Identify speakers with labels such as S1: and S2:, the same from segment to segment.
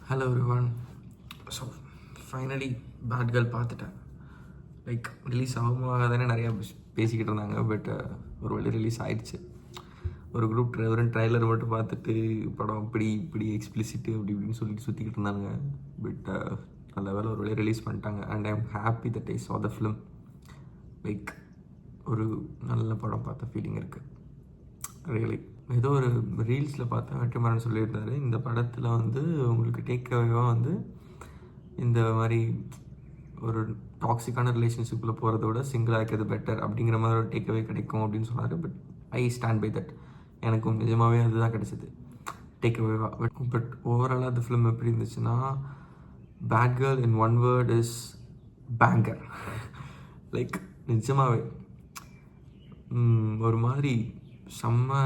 S1: Hello everyone. So finally bad girl பார்த்துட்டேன். Like release ஆகுமாதானே நிறையா பேசிக்கிட்டு இருந்தாங்க. பட் ஒரு வழி ரிலீஸ் ஆயிடுச்சு. ஒரு குரூப் வெறும் ட்ரைலர் மட்டும் பார்த்துட்டு படம் இப்படி எக்ஸ்பிளிசிட்டு அப்படி இப்படின்னு சொல்லிட்டு சுற்றிக்கிட்டு இருந்தாங்க. பட் நல்ல வேலை ஒரு வழி ரிலீஸ் பண்ணிட்டாங்க. And I am happy that I சா த ஃபிலிம். லைக் ஒரு நல்ல படம் பார்த்த ஃபீலிங் இருக்குது. ரியலி ஏதோ ஒரு ரீல்ஸில் பார்த்தா வெற்றிமாறன் சொல்லியிருந்தாரு, இந்த படத்தில் வந்து உங்களுக்கு டேக்அவேவாக வந்து இந்த மாதிரி ஒரு டாக்ஸிக்கான ரிலேஷன்ஷிப்பில் போகிறத விட சிங்கிளாக இருக்கிறது பெட்டர் அப்படிங்கிற மாதிரி ஒரு டேக்அவே கிடைக்கும் அப்படின்னு சொன்னார். But I stand by that. எனக்கும் நிஜமாகவே அதுதான் கிடைச்சிது டேக்அவேவாக. பட் ஓவராலாக அந்த ஃபிலிம் எப்படி இருந்துச்சுன்னா, bad girl in one word is banger. Like நிஜமாகவே ஒரு மாதிரி செம்ம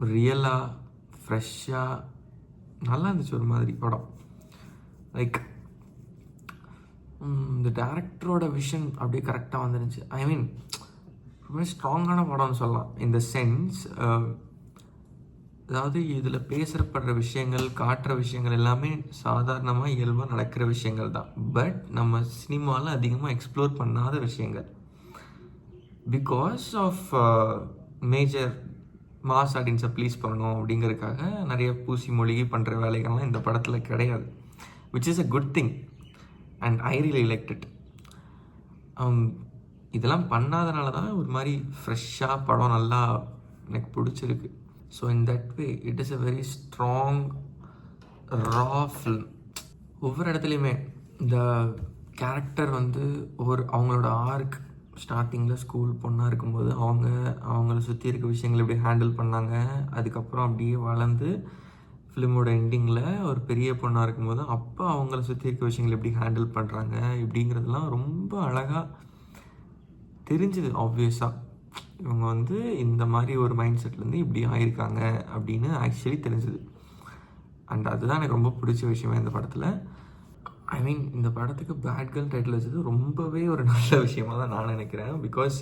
S1: ரியலாக ஃப்ரெஷ்ஷாக நல்லா இருந்துச்சு ஒரு மாதிரி படம். லைக் இந்த டேரக்டரோட விஷன் அப்படியே கரெக்டாக வந்துருந்துச்சு. ஐ மீன் ரொம்ப ஸ்ட்ராங்கான படம்னு சொல்லலாம். இந்த சென்ஸ் அதாவது இதில் பேசப்படுற விஷயங்கள், காட்டுற விஷயங்கள் எல்லாமே சாதாரணமாக இயல்பாக நடக்கிற விஷயங்கள் தான். பட் நம்ம சினிமாவில் அதிகமாக எக்ஸ்ப்ளோர் பண்ணாத விஷயங்கள். பிகாஸ் ஆஃப் மேஜர் மாஸ் ஆடியன்ஸை ப்ளீஸ் பண்ணணும் அப்படிங்கிறதுக்காக நிறைய பூசி மொழிகி பண்ணுற வேலைகள்லாம் இந்த படத்தில் கிடையாது. Which is a good thing and I really liked it. இதெல்லாம் பண்ணாதனால தான் ஒரு மாதிரி ஃப்ரெஷ்ஷாக படம் நல்லா எனக்கு பிடிச்சிருக்கு. So in that way it is a very strong raw film. ஒவ்வொரு இடத்துலையுமே இந்த கேரக்டர் வந்து அவங்களோட ஆர்க் ஸ்டார்டிங்கில் ஸ்கூல் பொண்ணாக இருக்கும்போது அவங்கள சுற்றி இருக்க விஷயங்கள் எப்படி ஹேண்டில் பண்ணாங்க, அதுக்கப்புறம் அப்படியே வளர்ந்து ஃபிலிமோட எண்டிங்கில் ஒரு பெரிய பொண்ணாக இருக்கும்போது அப்போ அவங்கள சுற்றி இருக்க விஷயங்கள் எப்படி ஹேண்டில் பண்ணுறாங்க இப்படிங்கிறதுலாம் ரொம்ப அழகாக தெரிஞ்சுது. ஆப்வியஸாக இவங்க வந்து இந்த மாதிரி ஒரு மைண்ட் செட்லேருந்து இப்படி ஆகியிருக்காங்க அப்படின்னு ஆக்சுவலி தெரிஞ்சுது. அண்ட் அதுதான் எனக்கு ரொம்ப பிடிச்ச விஷயமே இந்த படத்தில். ஐ மீன் இந்த படத்துக்கு பேட் கேர்ள் டைட்டில் வச்சது ரொம்பவே ஒரு நல்ல விஷயமாக தான் நான் நினைக்கிறேன். பிகாஸ்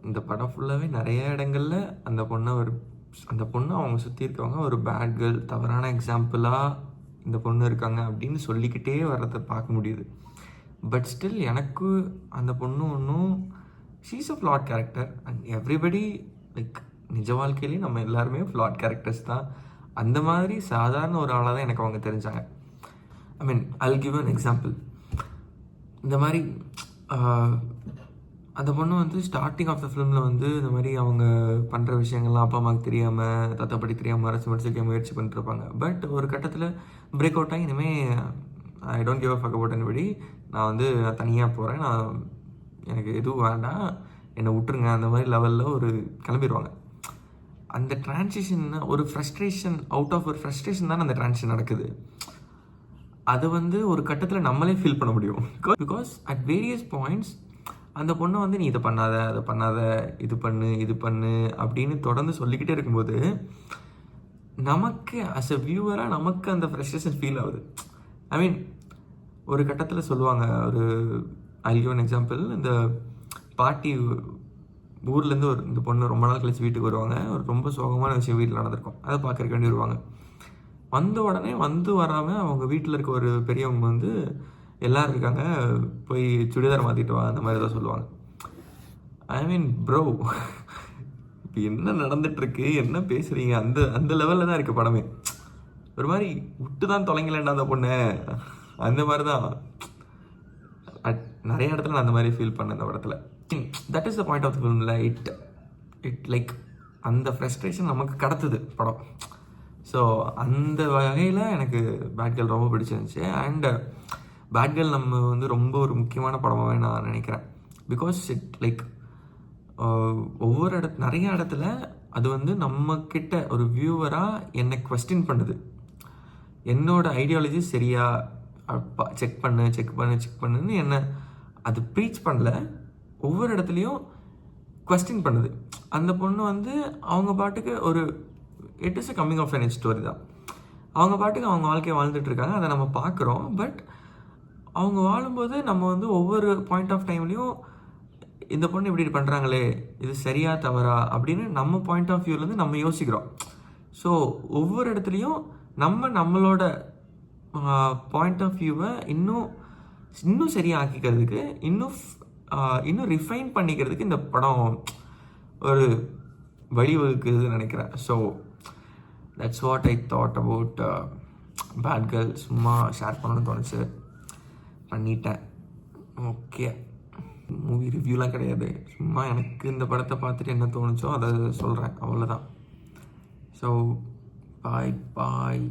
S1: இந்த படம் ஃபுல்லாகவே நிறைய இடங்களில் அந்த பொண்ணு அவங்க சுற்றி இருக்கவங்க ஒரு பேட் கேர்ள், தவறான எக்ஸாம்பிளாக இந்த பொண்ணு இருக்காங்க அப்படின்னு சொல்லிக்கிட்டே வர்றதை பார்க்க முடியுது. பட் ஸ்டில் எனக்கு அந்த பொண்ணு ஒன்றும் she's a flat character. And everybody like நிஜ வாழ்க்கையிலேயே நம்ம எல்லாருமே ஃப்ளாட் கேரக்டர்ஸ் தான். அந்த மாதிரி சாதாரண ஒரு ஆளாக தான் எனக்கு அவங்க தெரிஞ்சாங்க. ஐ மீன் I'll give an எக்ஸாம்பிள். இந்த மாதிரி அந்த பொண்ணு வந்து ஸ்டார்டிங் ஆஃப் த ஃபிலிமில் வந்து இந்த மாதிரி அவங்க பண்ணுற விஷயங்கள்லாம் அப்பா அம்மாவுக்கு தெரியாமல், தத்தப்படி தெரியாமல் மறைச்சு முயற்சி பண்ணிட்டுருப்பாங்க. பட் ஒரு கட்டத்தில் பிரேக் அவுட் ஆகி இனிமேல் I don't give a fuck about anybody, நான் வந்து தனியாக போகிறேன், எனக்கு எதுவும் வேண்டாம், என்னை விட்டுருங்க, அந்த மாதிரி லெவலில் ஒரு கிளம்பிடுவாங்க. அந்த ட்ரான்சிஷன் ஒரு ஃப்ரஸ்ட்ரேஷன், அவுட் ஆஃப் ஒரு ஃப்ரஸ்ட்ரேஷன் தானே அந்த ட்ரான்சிஷன் நடக்குது. அது வந்து ஒரு கட்டத்தில் நம்மளே ஃபீல் பண்ண முடியும். பிகாஸ் அட் வேரியஸ் பாயிண்ட்ஸ் அந்த பொண்ணை வந்து நீ இதை பண்ணாத, அதை பண்ணாத, இது பண்ணு அப்படின்னு தொடர்ந்து சொல்லிக்கிட்டே இருக்கும்போது நமக்கு அஸ் அ வியூவராக நமக்கு அந்த ஃப்ரஸ்ட்ரேஷன் ஃபீல் ஆகுது. ஐ மீன் ஒரு கட்டத்தில் சொல்லுவாங்க, ஒரு ஐ கிவ் அன் எக்ஸாம்பிள். இந்த பாட்டி ஊர்லேருந்து இந்த பொண்ணு ரொம்ப நாள் கழிச்சு வீட்டுக்கு வருவாங்க. ஒரு ரொம்ப சோகமான விஷயம் வீட்டில் நடந்திருக்கும், அதை பார்க்கறக்கு வேண்டி வருவாங்க. வந்த உடனே வராமல் அவங்க வீட்டில் இருக்க ஒரு பெரியவங்க வந்து எல்லோரும் இருக்காங்க, போய் சுடிதார் மாற்றிட்டு வா, அந்த மாதிரி தான் சொல்லுவாங்க. ஐ மீன் ப்ரோ, இப்போ என்ன நடந்துகிட்ருக்கு, என்ன பேசுகிறீங்க, அந்த லெவலில் தான் இருக்குது படமே. ஒரு மாதிரி விட்டு தான் தொலைங்கலேண்டா அந்த பொண்ணு, அந்த மாதிரி தான் நிறைய இடத்துல நான் அந்த மாதிரி ஃபீல் பண்ணேன் இந்த படத்தில். That is the point of the ஃபிலிமில். இட் லைக் அந்த ஃப்ரஸ்ட்ரேஷன் நமக்கு கடத்துது படம். ஸோ அந்த வகையில் எனக்கு பேட் கேர்ள் ரொம்ப பிடிச்சிருந்துச்சு. அண்ட் பேட் கேர்ள் நம்ம வந்து ரொம்ப ஒரு முக்கியமான படமாகவே நான் நினைக்கிறேன். பிகாஸ் இட் லைக் நிறைய இடத்துல அது வந்து நம்மக்கிட்ட ஒரு வியூவராக என்னை குவெஸ்டின் பண்ணுது. என்னோட ஐடியாலஜி சரியா, செக் பண்ணுன்னு என்ன அது ப்ரீச் பண்ணல, ஒவ்வொரு இடத்துலையும் குவெஸ்டின் பண்ணுது. அந்த பொண்ணு வந்து அவங்க பாட்டுக்கு it is a coming of an age story தான். அவங்க பாட்டுக்கு அவங்க வாழ்க்கையை வாழ்ந்துட்டுருக்காங்க, அதை நம்ம பார்க்குறோம். பட் அவங்க வாழும்போது நம்ம வந்து ஒவ்வொரு பாயிண்ட் ஆஃப் டைம்லேயும் இந்த பொண்ணு இப்படி பண்ணுறாங்களே, இது சரியா தவறா அப்படின்னு நம்ம பாயிண்ட் ஆஃப் வியூலேருந்து நம்ம யோசிக்கிறோம். ஸோ ஒவ்வொரு இடத்துலையும் நம்மளோட பாயிண்ட் ஆஃப் வியூவை இன்னும் சரியாக்கிக்கிறதுக்கு இன்னும் ரிஃபைன் பண்ணிக்கிறதுக்கு இந்த படம் ஒரு வழிவகுக்குதுன்னு நினைக்கிறேன். So that's what I thought about bad girl. சும்மா ஷேர் பண்ணணும்னு தோணுச்சு, பண்ணிட்டேன். ஓகே, மூவி ரிவ்யூலாம் கிடையாது, சும்மா எனக்கு இந்த படத்தை பார்த்துட்டு என்ன தோணுச்சோ அதை சொல்கிறேன், அவ்வளோதான். So bye.